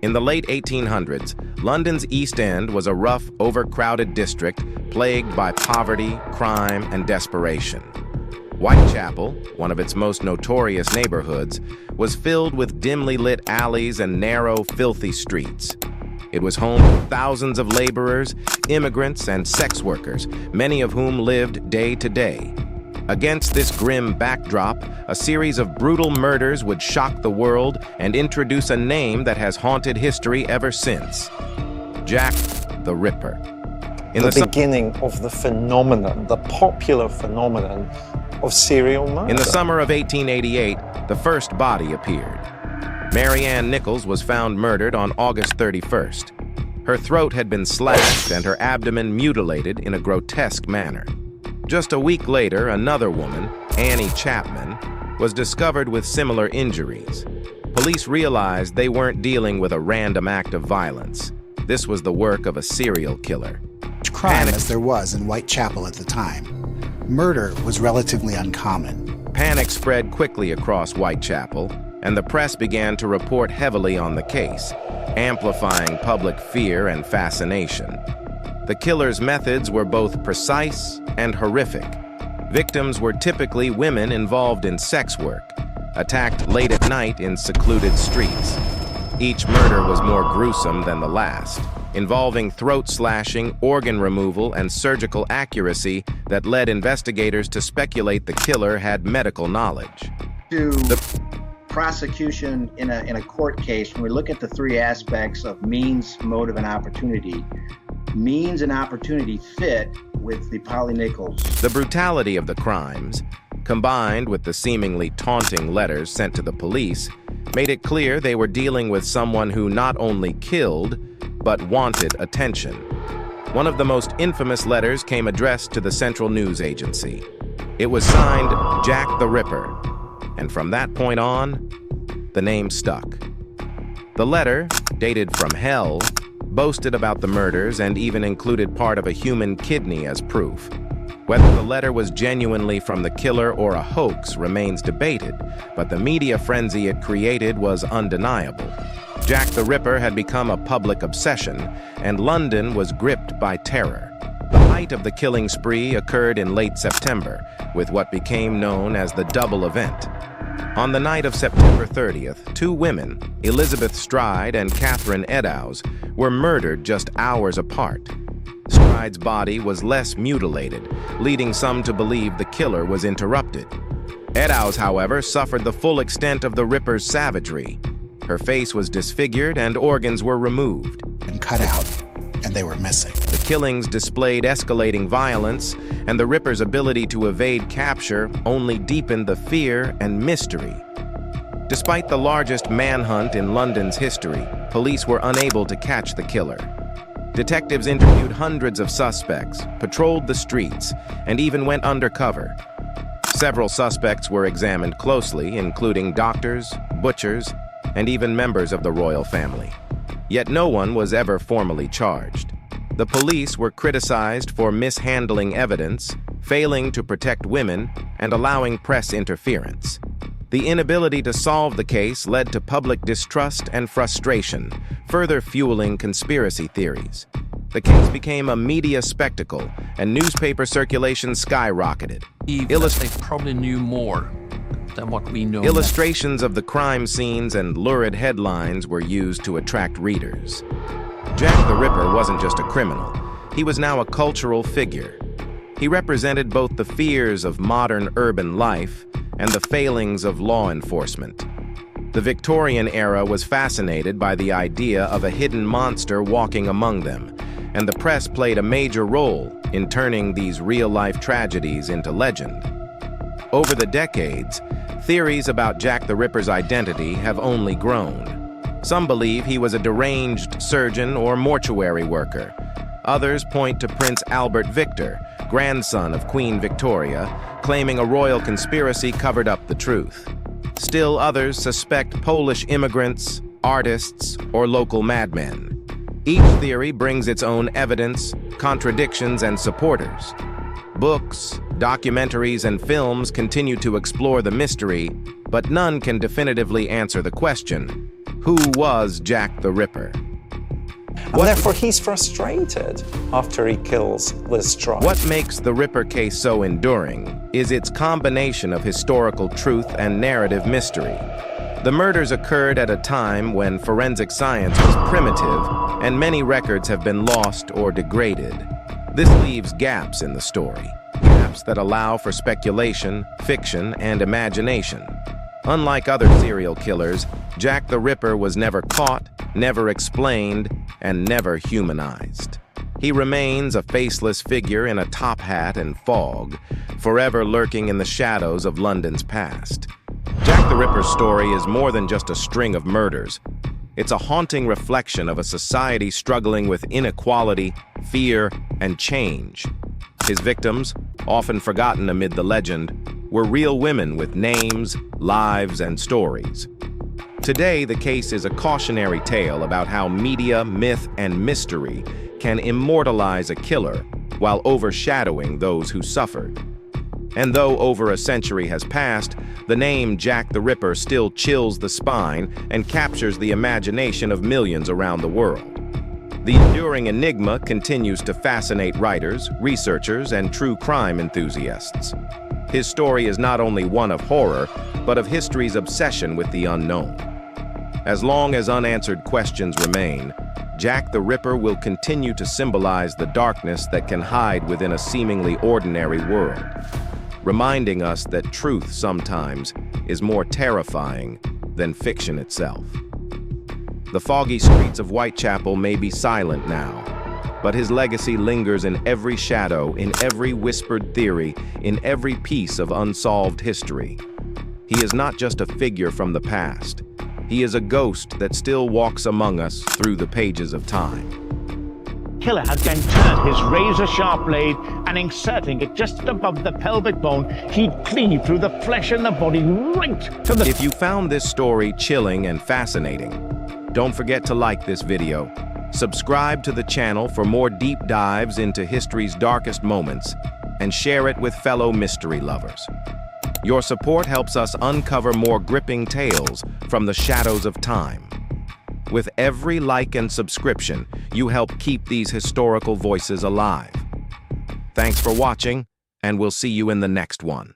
In the late 1800s, London's East End was a rough, overcrowded district plagued by poverty, crime, and desperation. Whitechapel, one of its most notorious neighborhoods, was filled with dimly lit alleys and narrow, filthy streets. It was home to thousands of laborers, immigrants, and sex workers, many of whom lived day to day. Against this grim backdrop, a series of brutal murders would shock the world and introduce a name that has haunted history ever since: Jack the Ripper. In the beginning of the phenomenon, the popular phenomenon of serial murder. In the summer of 1888, the first body appeared. Mary Ann Nichols was found murdered on August 31st. Her throat had been slashed and her abdomen mutilated in a grotesque manner. Just a week later, another woman, Annie Chapman, was discovered with similar injuries. Police realized they weren't dealing with a random act of violence. This was the work of a serial killer. Crime as there was in Whitechapel at the time. Murder was relatively uncommon. Panic spread quickly across Whitechapel, and the press began to report heavily on the case, amplifying public fear and fascination. The killer's methods were both precise and horrific. Victims were typically women involved in sex work, attacked late at night in secluded streets. Each murder was more gruesome than the last, involving throat slashing, organ removal, and surgical accuracy that led investigators to speculate the killer had medical knowledge. Prosecution in a court case, when we look at the three aspects of means, motive, and opportunity, means and opportunity fit with the Polly Nichols. The brutality of the crimes, combined with the seemingly taunting letters sent to the police, made it clear they were dealing with someone who not only killed, but wanted attention. One of the most infamous letters came addressed to the Central News Agency. It was signed Jack the Ripper, and from that point on, the name stuck. The letter, dated from hell, boasted about the murders and even included part of a human kidney as proof. Whether the letter was genuinely from the killer or a hoax remains debated, but the media frenzy it created was undeniable. Jack the Ripper had become a public obsession, and London was gripped by terror. The height of the killing spree occurred in late September, with what became known as the double event. On the night of September 30th, two women, Elizabeth Stride and Catherine Eddowes, were murdered just hours apart. Stride's body was less mutilated, leading some to believe the killer was interrupted. Eddowes, however, suffered the full extent of the Ripper's savagery. Her face was disfigured and organs were removed and cut out, and they were missing. The killings displayed escalating violence, and the Ripper's ability to evade capture only deepened the fear and mystery. Despite the largest manhunt in London's history, police were unable to catch the killer. Detectives interviewed hundreds of suspects, patrolled the streets, and even went undercover. Several suspects were examined closely, including doctors, butchers, and even members of the royal family. Yet no one was ever formally charged. The police were criticized for mishandling evidence, failing to protect women, and allowing press interference. The inability to solve the case led to public distrust and frustration, further fueling conspiracy theories. The case became a media spectacle, and newspaper circulation skyrocketed. They probably knew more than what we know. Illustrations of the crime scenes and lurid headlines were used to attract readers. Jack the Ripper wasn't just a criminal. He was now a cultural figure. He represented both the fears of modern urban life and the failings of law enforcement. The Victorian era was fascinated by the idea of a hidden monster walking among them, and the press played a major role in turning these real-life tragedies into legend. Over the decades, theories about Jack the Ripper's identity have only grown. Some believe he was a deranged surgeon or mortuary worker. Others point to Prince Albert Victor, grandson of Queen Victoria, claiming a royal conspiracy covered up the truth. Still others suspect Polish immigrants, artists, or local madmen. Each theory brings its own evidence, contradictions, and supporters. Books, documentaries, and films continue to explore the mystery, but none can definitively answer the question, Who was Jack the Ripper? And therefore, he's frustrated after he kills Liz Truss. What makes the Ripper case so enduring is its combination of historical truth and narrative mystery. The murders occurred at a time when forensic science was primitive and many records have been lost or degraded. This leaves gaps in the story, gaps that allow for speculation, fiction, and imagination. Unlike other serial killers, Jack the Ripper was never caught, never explained, and never humanized. He remains a faceless figure in a top hat and fog, forever lurking in the shadows of London's past. Jack the Ripper's story is more than just a string of murders. It's a haunting reflection of a society struggling with inequality, fear, and change. His victims, often forgotten amid the legend, were real women with names, lives, and stories. Today, the case is a cautionary tale about how media, myth, and mystery can immortalize a killer while overshadowing those who suffered. And though over a century has passed, the name Jack the Ripper still chills the spine and captures the imagination of millions around the world. The enduring enigma continues to fascinate writers, researchers, and true crime enthusiasts. His story is not only one of horror, but of history's obsession with the unknown. As long as unanswered questions remain, Jack the Ripper will continue to symbolize the darkness that can hide within a seemingly ordinary world, reminding us that truth sometimes is more terrifying than fiction itself. The foggy streets of Whitechapel may be silent now, but his legacy lingers in every shadow, in every whispered theory, in every piece of unsolved history. He is not just a figure from the past. He is a ghost that still walks among us through the pages of time. Killer had then turned his razor-sharp blade and inserting it just above the pelvic bone, he'd cleave through the flesh and the body right to the... If you found this story chilling and fascinating, don't forget to like this video, subscribe to the channel for more deep dives into history's darkest moments, and share it with fellow mystery lovers. Your support helps us uncover more gripping tales from the shadows of time. With every like and subscription, you help keep these historical voices alive. Thanks for watching, and we'll see you in the next one.